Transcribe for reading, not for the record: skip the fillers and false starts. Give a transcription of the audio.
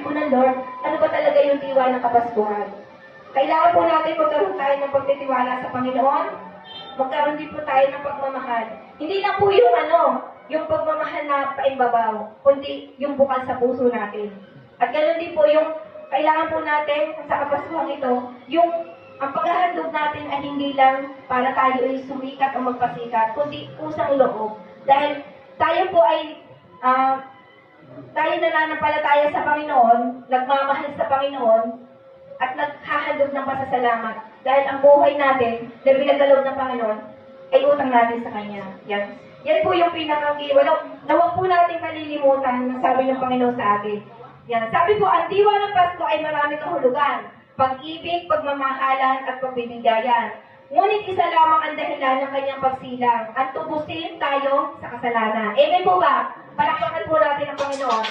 po ng Lord, ano ba talaga yung diwa ng Kapaskuhan. Kailangan po natin magkaroon tayo ng pagtitiwala sa Panginoon, magkaroon din po tayo ng pagmamahal. Hindi lang po yung pagmamahal na paimbabaw, kundi yung bukal sa puso natin. At ganoon din po yung kailangan po natin sa Kapaskuhan ito, ang paghahandog natin ay hindi lang para tayo ay sumikat o magpasikat, kundi usang loob. Dahil tayo po ay tayo nananampalataya sa Panginoon, nagmamahal sa Panginoon, at naghahandog ng pasasalamat. Dahil ang buhay natin na binagalob ng Panginoon ay utang natin sa Kanya. Yan po yung pinaka-keyword. Na huwag po natin kalilimutan na sabi ng Panginoon sa atin. Yan. Sabi po, ang diwa ng Pasko ay maraming kahulugan. Pag-ibig, pagmamahalan, at pagbibigayan. Ngunit isa lamang ang dahilan ng kanyang pagsilang, at tubusin tayo sa kasalanan. Amen po ba? Palakpakan po natin ang Panginoon.